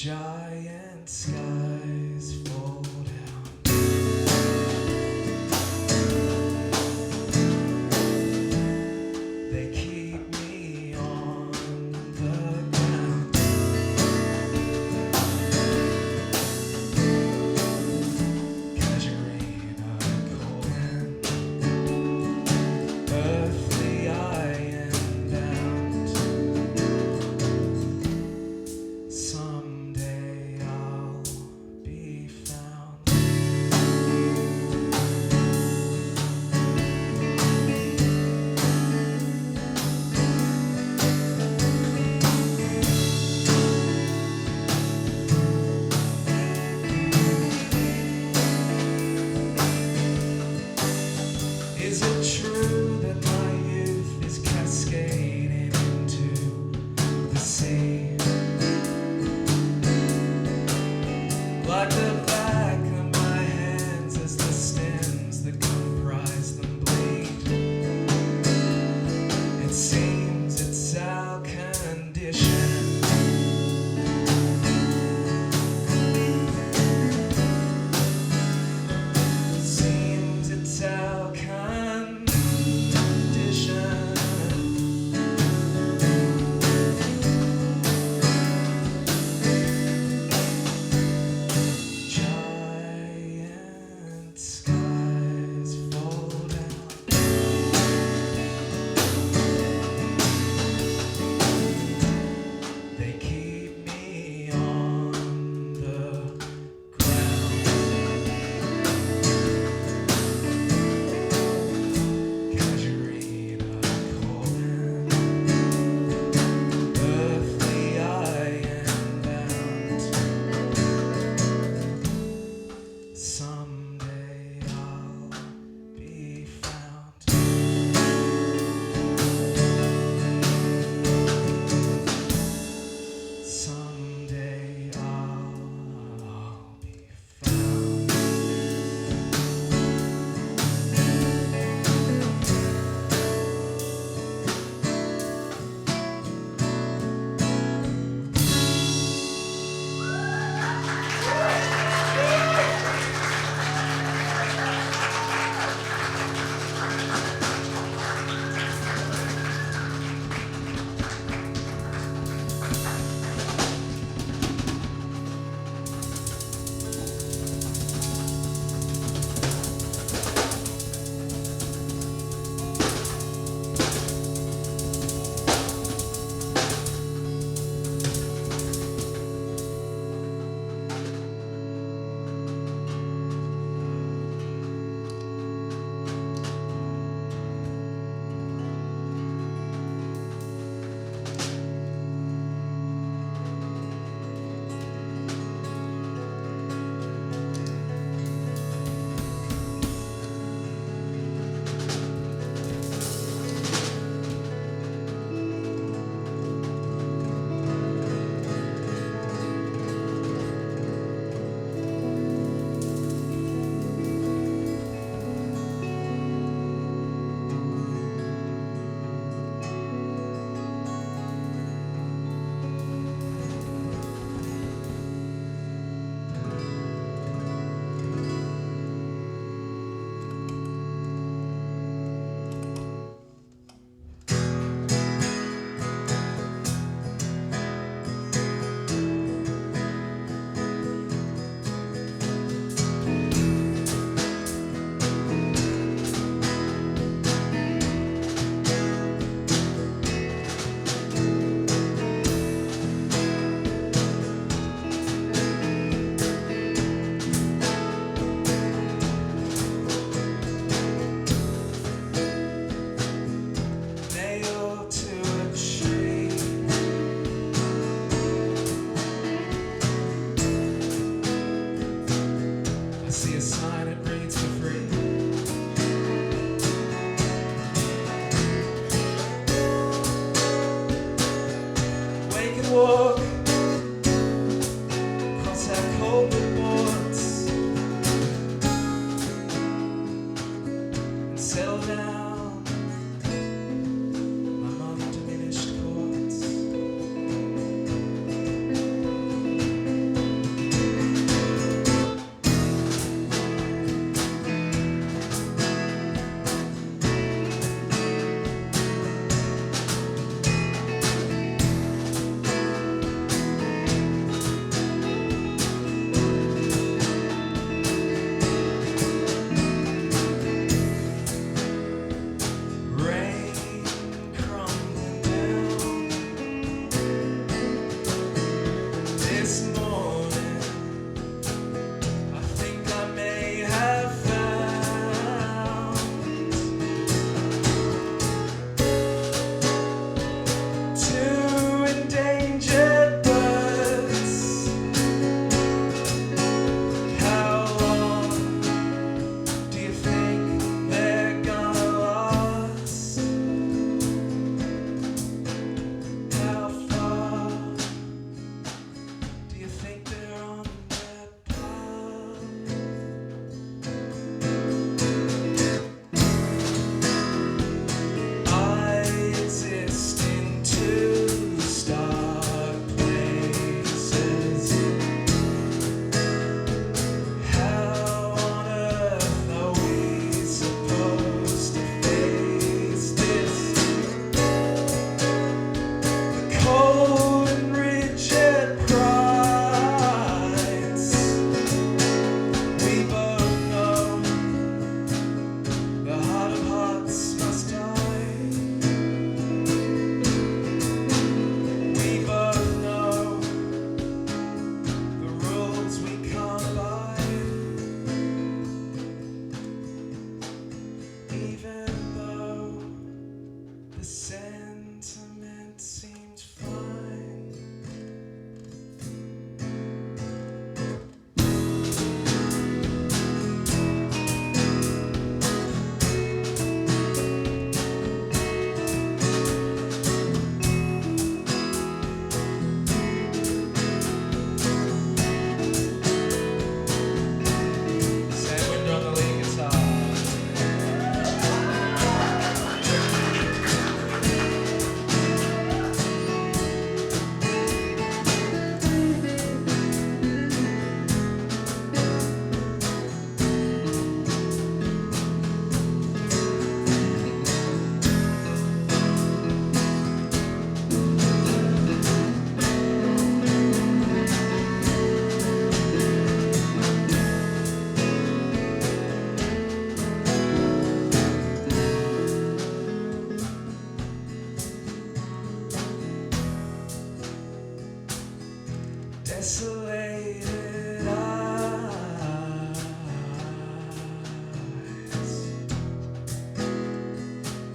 giant skies fall down. They keep me on the ground. Casuarine, a cold and earthly I am bound. Someday I'll be found. Is it true that my youth is cascading into the sea? Like the back of my hands as the stems that comprise them bleed. It seems it's our condition. Seems it's our condition. Giant skies fall down. They keep me on the ground. Casuarine, a cold and earthly I am bound. Someday I'll be found. Someday I'll be found. Nailed to a tree. I see a sign, it reads for free. Wake and walk across our cold boards and settle down among diminished chords. sentiment seems fine. Sandwich on the lead guitar. Desolated eyes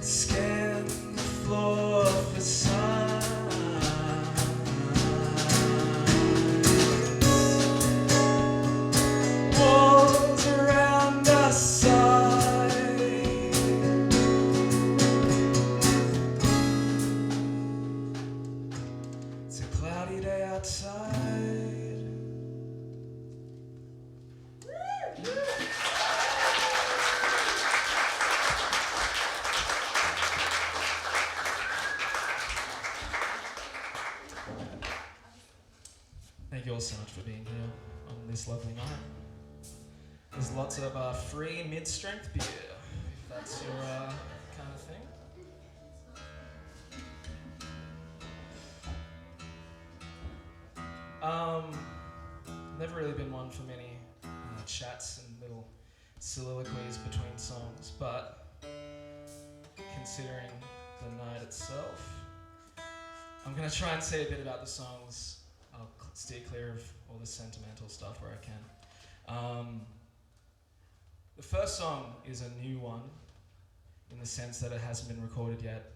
scan the floor for signs. Walls around us sigh. It's a cloudy day outside. Thank you all so much for being here on this lovely night. There's lots of free mid-strength beer, if that's your kind of thing. Never really been one for many chats and little soliloquies between songs, but considering the night itself, I'm going to try and say a bit about the songs. I'll steer clear of all the sentimental stuff where I can. The first song is a new one in the sense that it hasn't been recorded yet.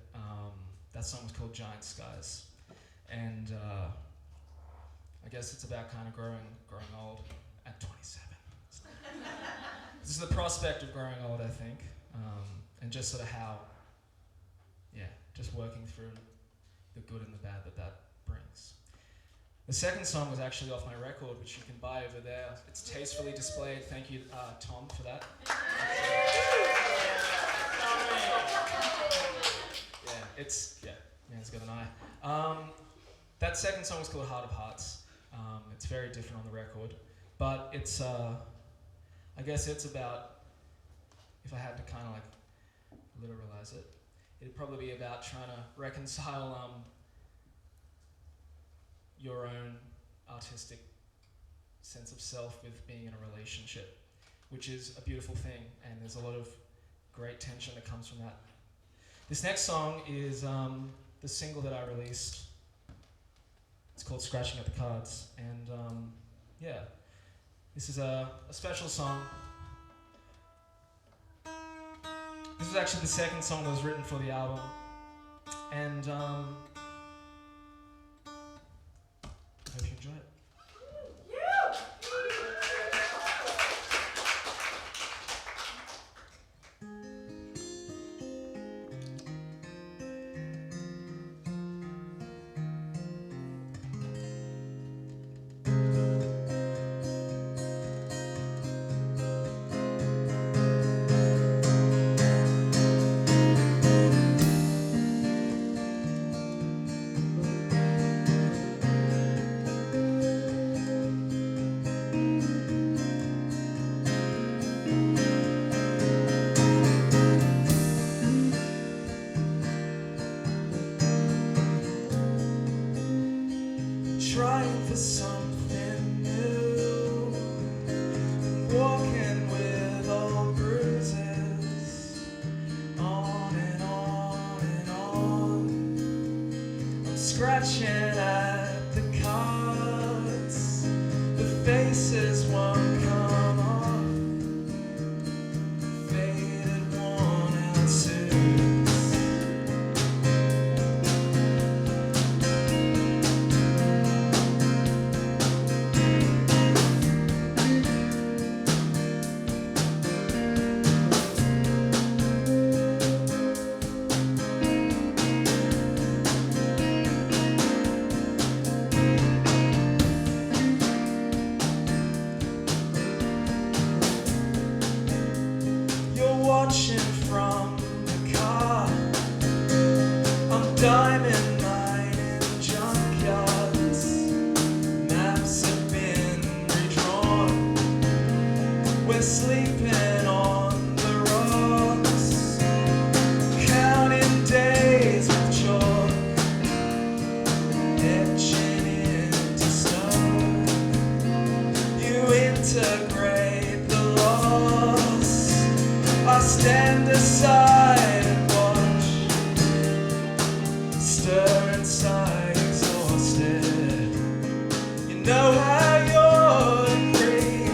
That song was called Giant Skies, and I guess it's about kind of growing old at 27. This is the prospect of growing old, I think, and just sort of how, just working through the good and the bad that brings. The second song was actually off my record, which you can buy over there. It's tastefully displayed. Thank you, Tom, for that. It's got an eye. That second song was called Heart of Hearts. It's very different on the record, but it's, I guess it's about, if I had to kind of like literalize it, it'd probably be about trying to reconcile your own artistic sense of self with being in a relationship, which is a beautiful thing, and there's a lot of great tension that comes from that. This next song is the single that I released. It's called Scratching at the Cards, and this is a special song. This was actually the second song that was written for the album, and I hope you enjoy it. Trying for something new, walking with old bruises, on and on and on. I'm scratching at the cards, the faces won't come off, faded worn out suits. diamond mining junkyards. Maps have been redrawn. We're sleeping on the rocks, counting days with chalk, etching into stone. You integrate the loss. I stand aside and watch, stir inside exhausted. You know how you're in grief.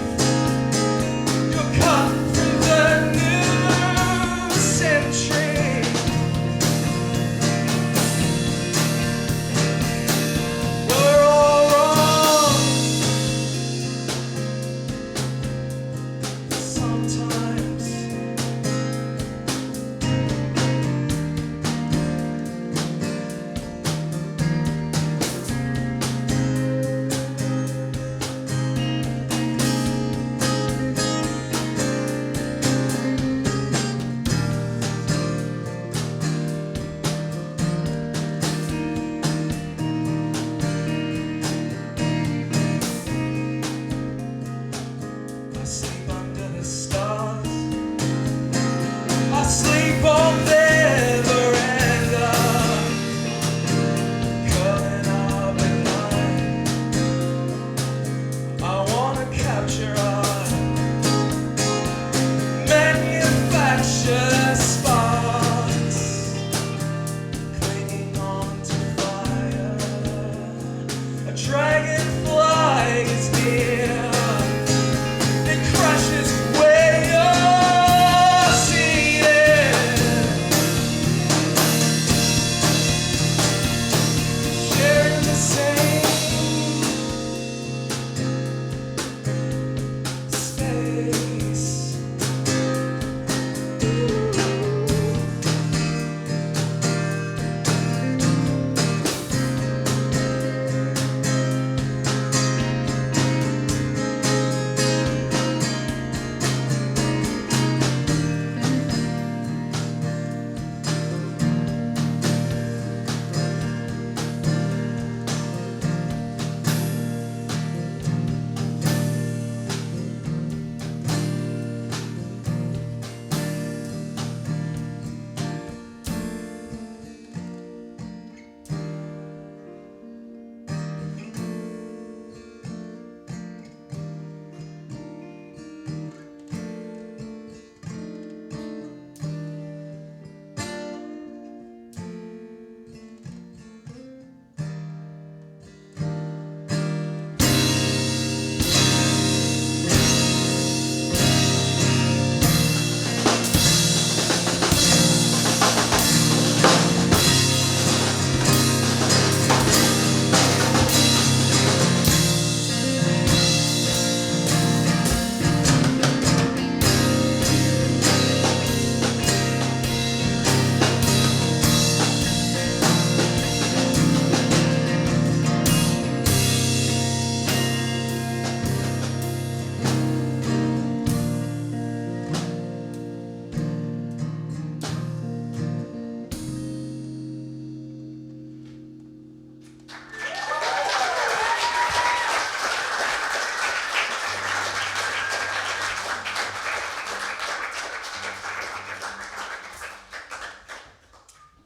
You're cut through the new century. We're all wrong sometimes. I sleep under the stars. I sleep on their veranda, curling up at night. I wanna capture art, manufacture sparks, clinging on to fire. A dragonfly is near. It crashes where you're seated, sharing the same space.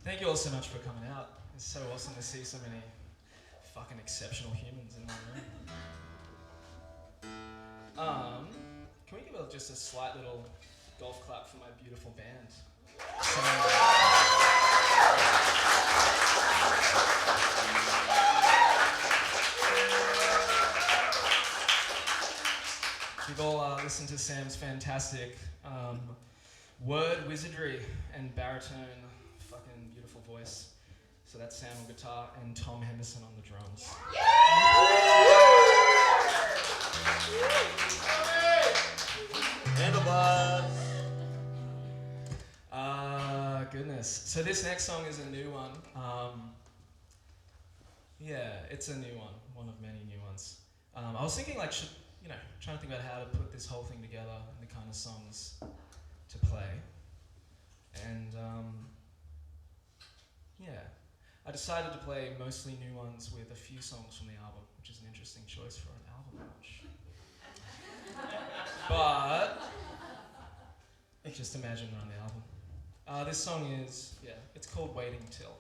Thank you all so much for coming out. It's so awesome to see so many fucking exceptional humans in one room. Can we give just a slight little golf clap for my beautiful band? We've all listened to Sam's fantastic word wizardry and baritone fucking beautiful voice. So that's Sam on guitar and Tom Henderson on the drums. Handlebars. Goodness. So this next song is a new one. Yeah, it's a new one of many new ones. I was thinking like, trying to think about how to put this whole thing together and the kind of songs to play. And yeah, decided to play mostly new ones with a few songs from the album, which is an interesting choice for an album launch. But just imagine we're on the album. This song is, it's called Waiting Till.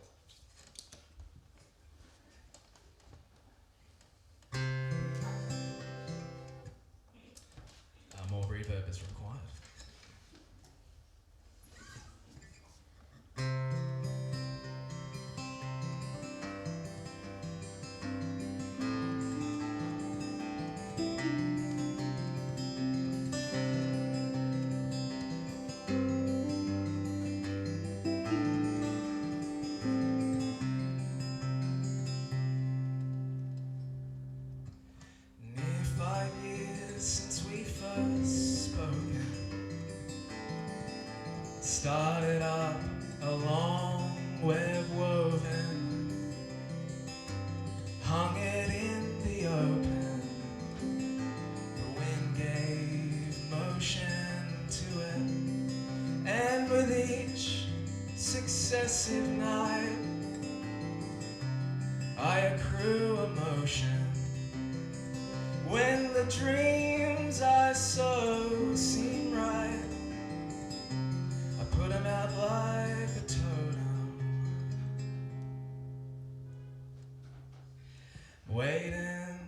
More reverb is required. Started up a long web woven, hung it in the open. The wind gave motion to it, and with each successive night, I accrue emotion. When the dreams I sow seem right, put them out like a totem, waiting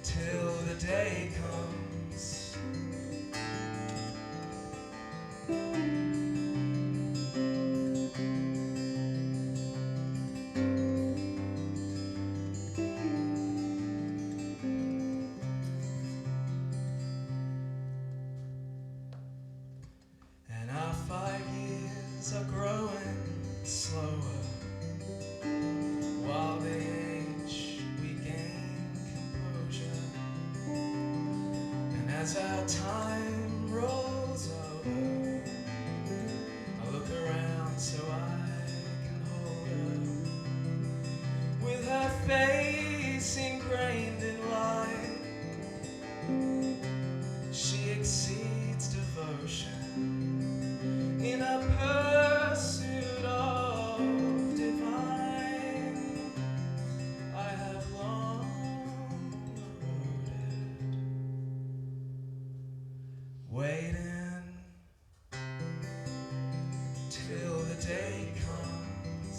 till the day comes. Are growing slower, while they age we gain composure, and as our time rolls over, I look around so I can hold her, with her face ingrained in light. She exceeds devotion in a pursuit of divine. I have long avoided, waiting till the day comes.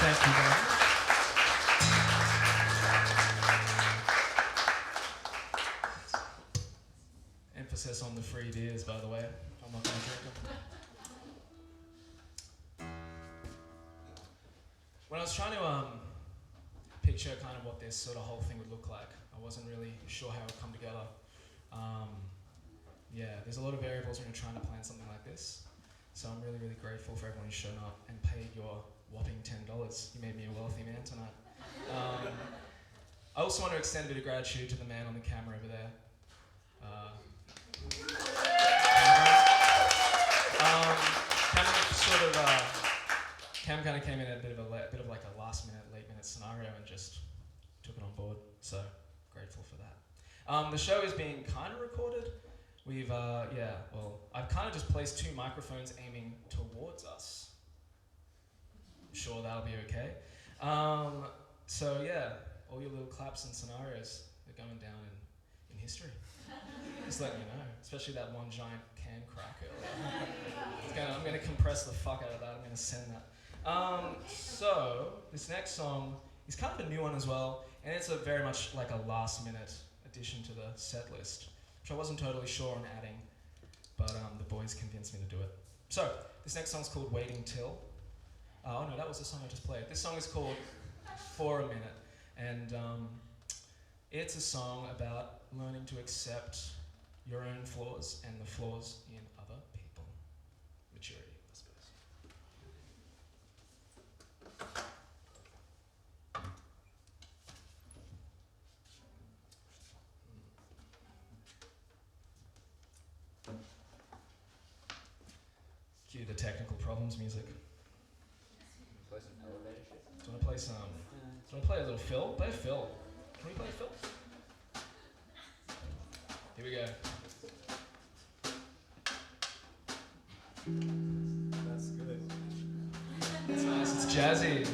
Thank you very much. Emphasis on the free beers, by the way. I'm not going to drink them. When I was trying to picture kind of what this sort of whole thing would look like, I wasn't really sure how it would come together. There's a lot of variables when you're trying to plan something like this. So I'm really, really grateful for everyone who's shown up and paid your whopping $10. You made me a wealthy man tonight. I also want to extend a bit of gratitude to the man on the camera over there. Cam kind of came in at a bit of like a last minute, late minute scenario and just took it on board. So grateful for that. The show is being kind of recorded. I've kind of just placed two microphones aiming towards us. I'm sure that'll be okay. All your little claps and scenarios are going down in history. Just letting you know, especially that one giant can crack earlier. I'm going to compress the fuck out of that. I'm going to send that. So this next song is kind of a new one as well, and it's a very much like a last minute addition to the set list, which I wasn't totally sure on adding, but the boys convinced me to do it. So this next song's called Waiting Till, Oh no, that was the song I just played. This song is called For a Minute, and it's a song about learning to accept your own flaws and the flaws in other people. Maturity, I suppose. Cue the technical problems music. Play some elevator shit. Do you want to play some? Do you want to play a little fill? Play a fill. Can we play a fill? Here we go. That's good. It's nice. It's jazzy.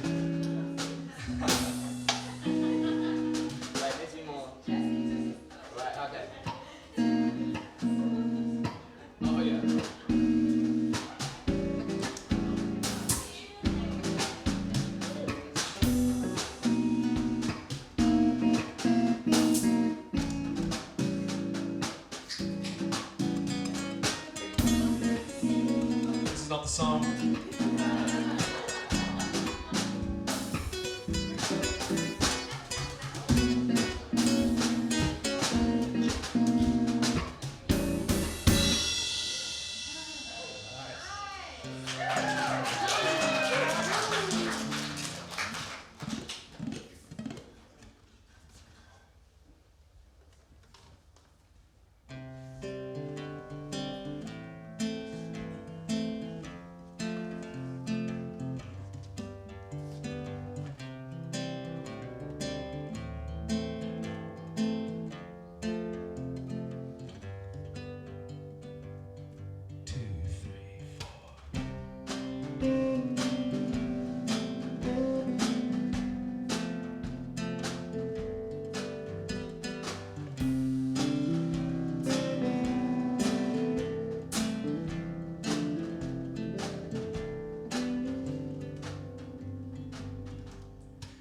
Right, needs to be more. Right, okay. Oh yeah. This is not the song.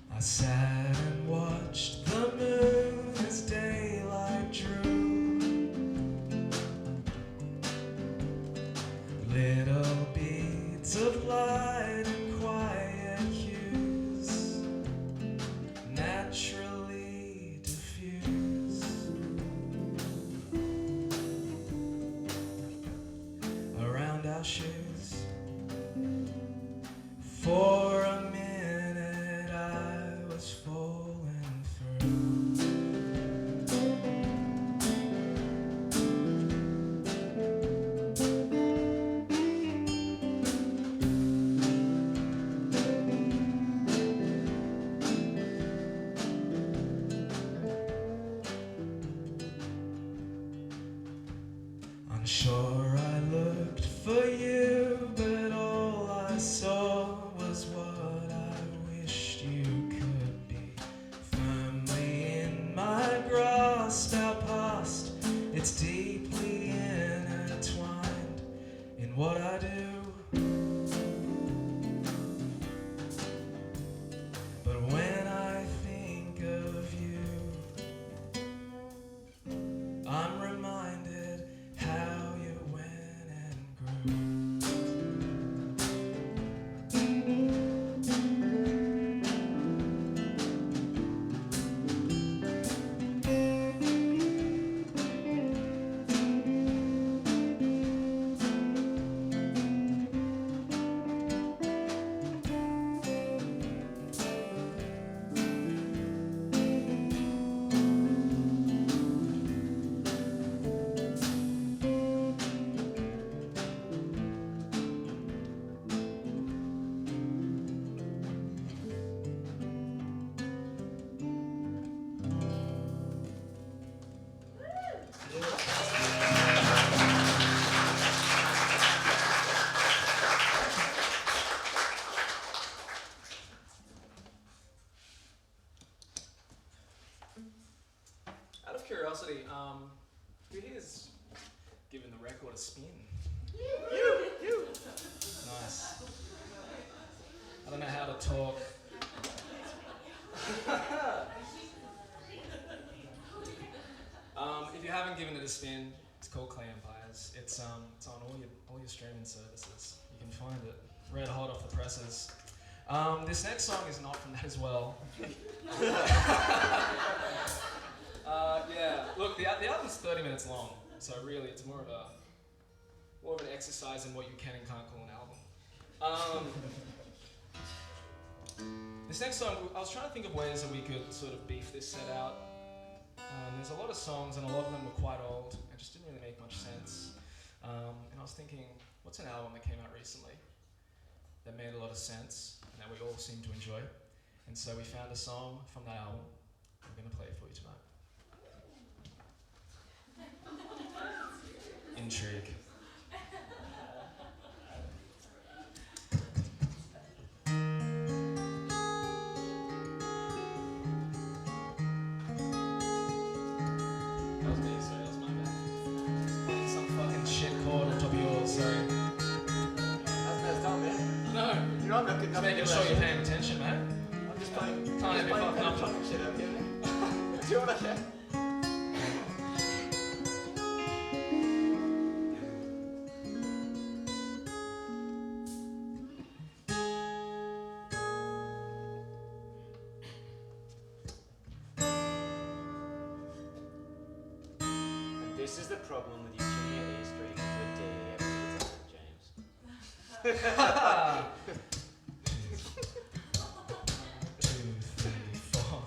I sat and watched the moon as daylight drew. Little beads of light and quiet hues naturally diffuse around our shoes. For a minute I was falling through. Unsure I looked for you, but all I saw was what I wished you could be. Firmly in my grasp, our past, it's deeply intertwined in what I do. But when I think of you, I'm reminded how you went and grew. Out of curiosity, who here's given the record a spin? You! Nice. I don't know how to talk. If you haven't given it a spin, it's called Clay Empires. It's on all your streaming services. You can find it red hot off the presses. This next song is not from that as well. Yeah, look, the album's 30 minutes long, so really it's more of an exercise in what you can and can't call an album. This next song, I was trying to think of ways that we could sort of beef this set out. There's a lot of songs and a lot of them were quite old and just didn't really make much sense. And I was thinking, what's an album that came out recently that made a lot of sense and that we all seem to enjoy? And so we found a song from that album. I'm going to play it for you tonight. Intrigue. That was me, sorry, that was my bad. Playing some fucking shit chord on top of yours, sorry. That's no time, man. No, You know I'm not good enough just to making do sure that you're shit. paying attention, man. I'm just playing. Can't I'm have just you playing fucking up. electronic shit over here, man. Do you want to share? And this is the problem with you tuning your E string to a D every single time, James. 2, 3, 4.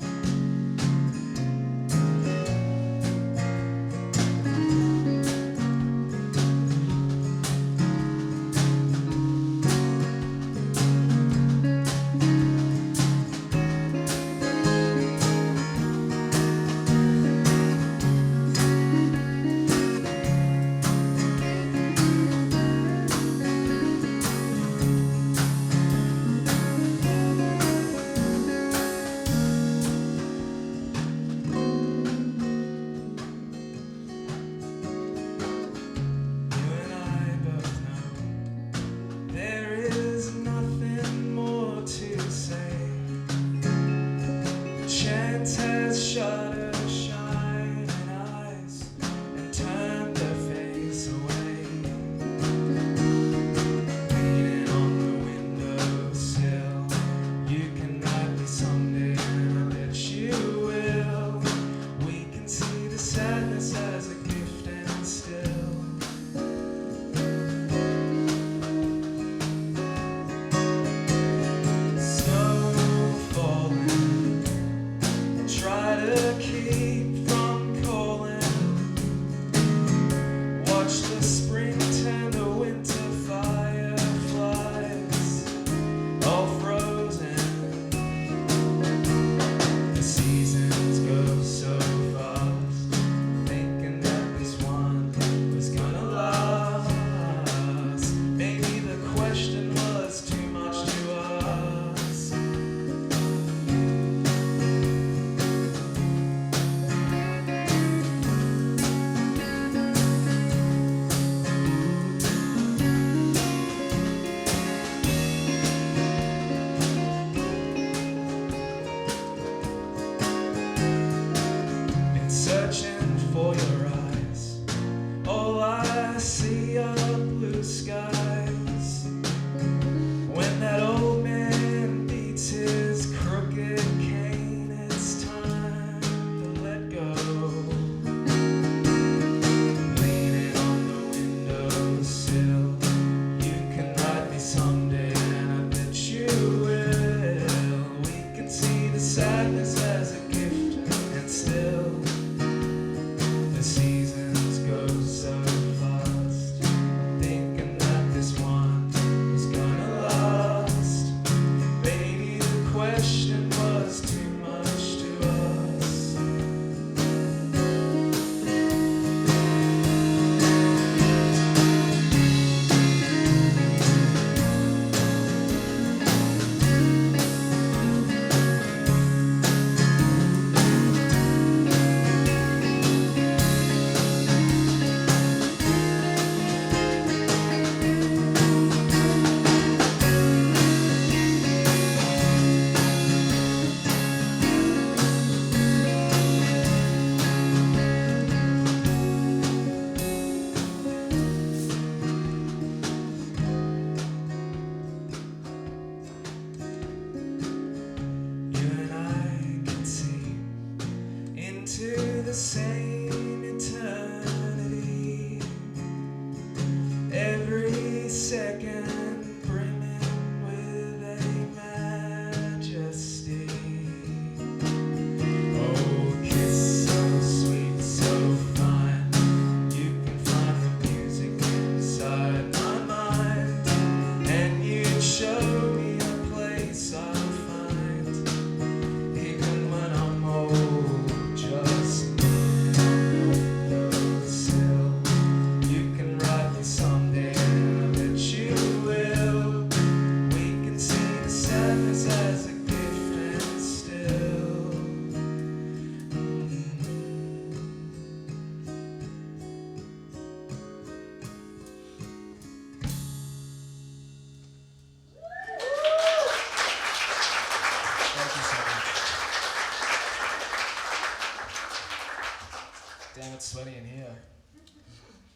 it's sweaty in here.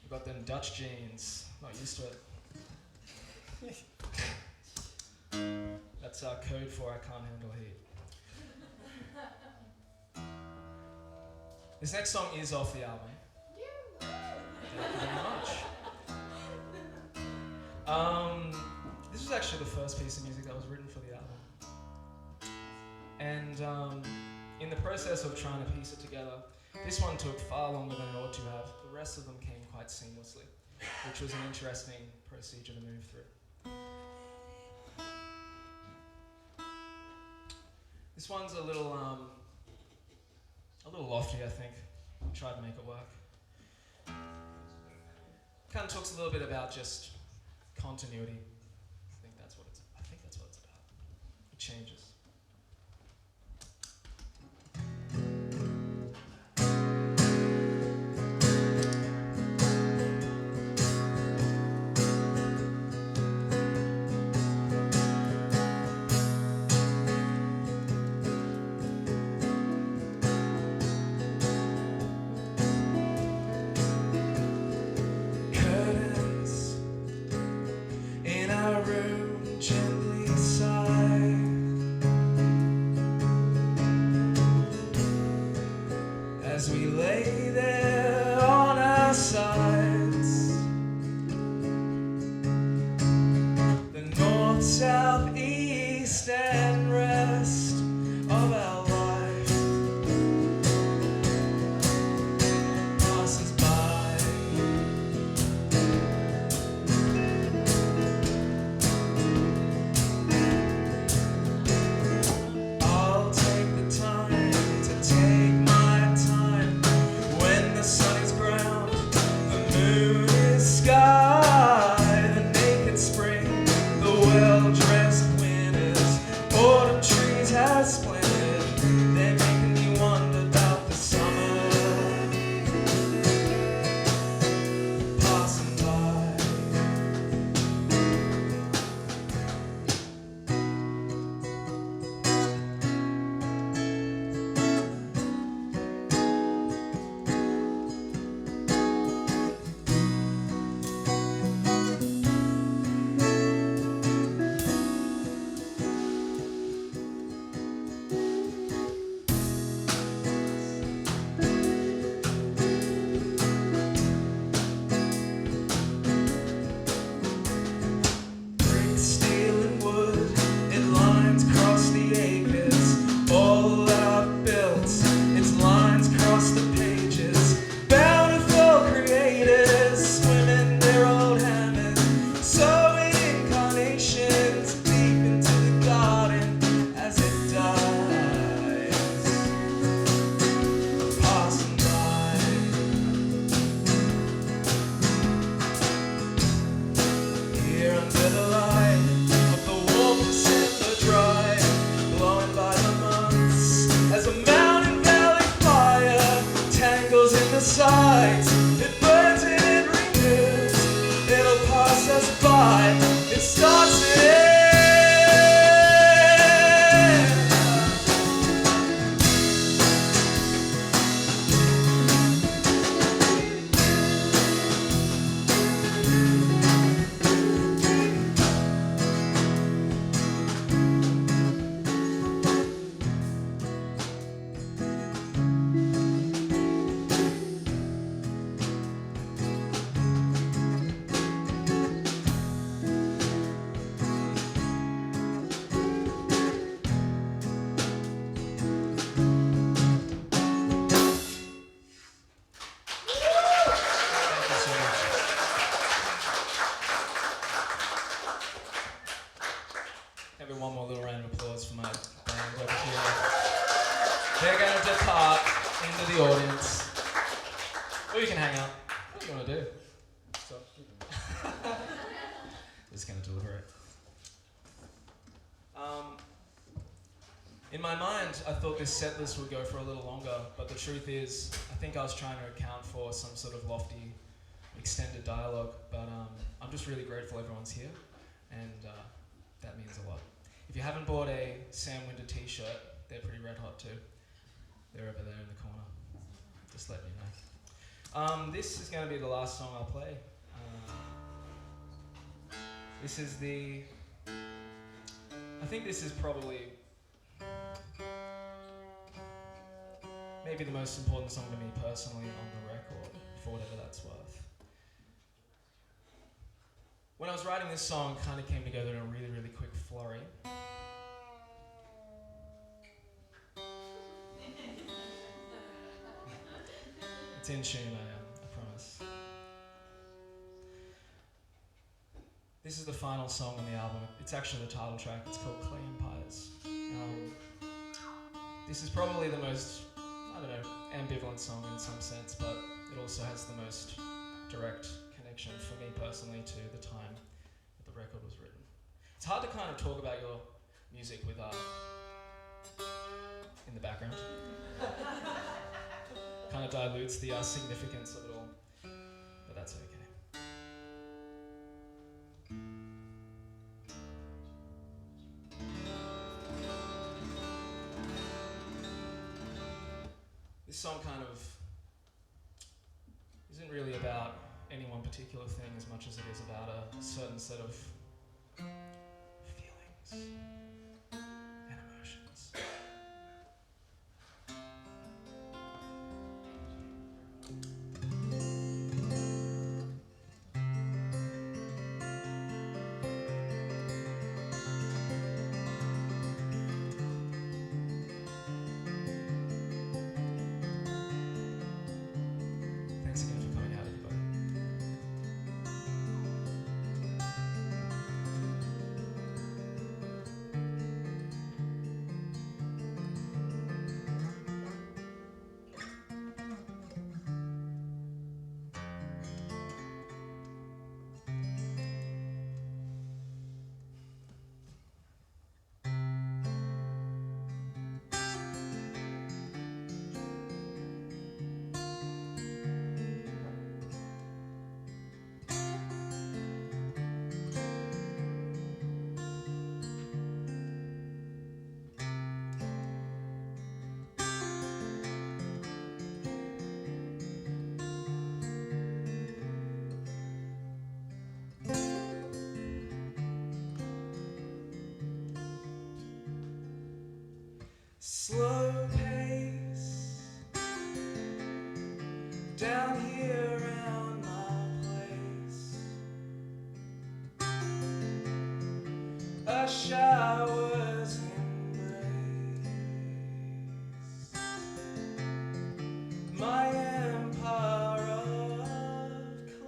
We've got them Dutch jeans. Not used to it. That's our code for I can't handle heat. This next song is off the album. Thank you very much. This was actually the first piece of music that was written for the album. And in the process of trying to piece it together, this one took far longer than it ought to have. The rest of them came quite seamlessly, which was an interesting procedure to move through. This one's a little lofty, I think. Tried to make it work. Kind of talks a little bit about just continuity. I think that's what it's about. It changes. As we lay there on our sides, the north, south, east, and rest of our life passes by. I'll take the time to take my time when the sun is ground, the moon is sky, the naked spring, the well-dressed winners, autumn trees have splendid, they're making me wonder about the summer passing by. Brick, steel, and wood, it lines across the acres, all outbuilt, its lines across the pages. Bountiful creators, swimming their old hammers, sowing incarnations deep into the garden as it dies, passing by. Here under the light of the warm December drive, blowing by the months as a mountain valley fire tangles in the sides. It burns and it renews. It'll pass us by. It starts and ends. Thank you so much. Maybe one more little round of applause for my band over here. They're going to depart into the audience. Or you can hang out. What do you want to do? So, just going to deliberate. In my mind, I thought this set list would go for a little longer, but the truth is, I think I was trying to account for some sort of lofty, extended dialogue, but I'm just really grateful everyone's here, and that means a lot. If you haven't bought a Sam Winter t-shirt, they're pretty red hot too. They're over there in the corner. Just letting you know. This is going to be the last song I'll play. This is I think this is probably maybe the most important song to me personally on the record, for whatever that's worth. When I was writing this song, it kind of came together in a really, really quick flurry. It's in tune, I promise. This is the final song on the album. It's actually the title track. It's called Clay Empires. This is probably the most, I don't know, ambivalent song in some sense, but it also has the most direct connection for me personally to the time that the record was written. It's hard to kind of talk about your music with in the background. Kind of dilutes the significance of it all, but that's okay. This song kind of isn't really about any one particular thing as much as it is about a certain set of feelings and emotions. Thanks again for coming out, everybody. Slow pace down here around my place, a shower's embrace, my empire of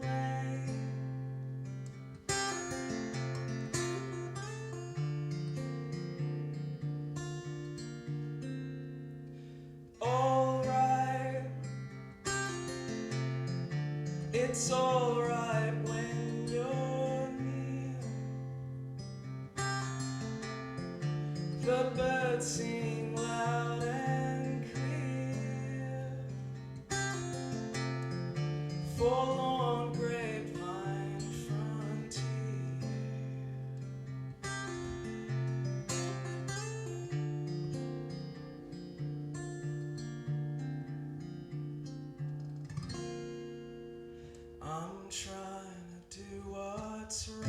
clay. It's alright when you're near. The birds sing loud and clear. Forlorn grapevine frontier. I'm trying to do what's right.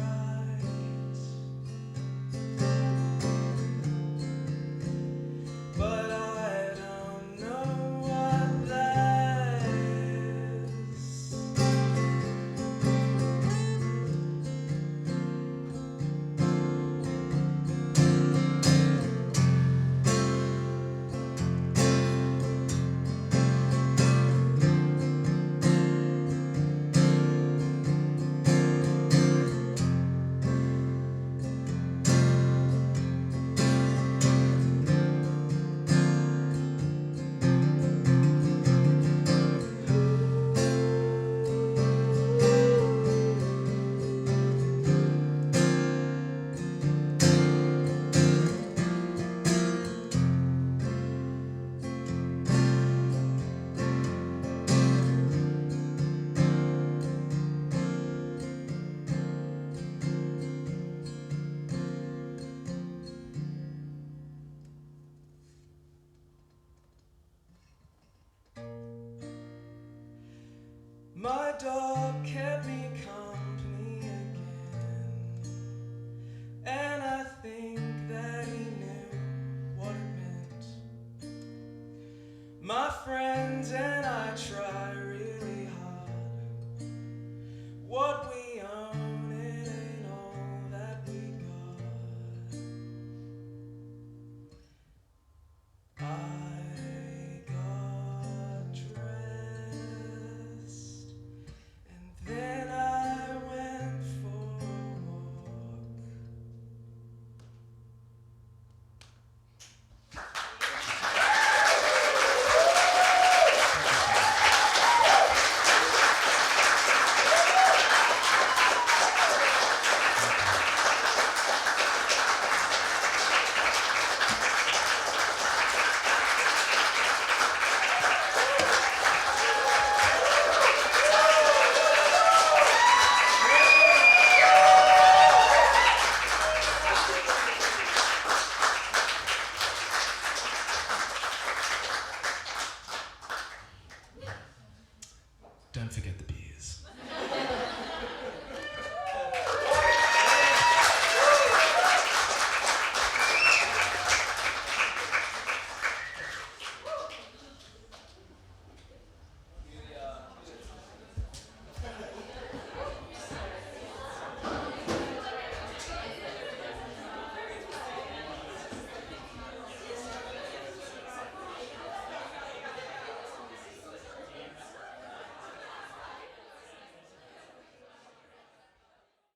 dog kept me company again, and I think that he knew what it meant. My friends and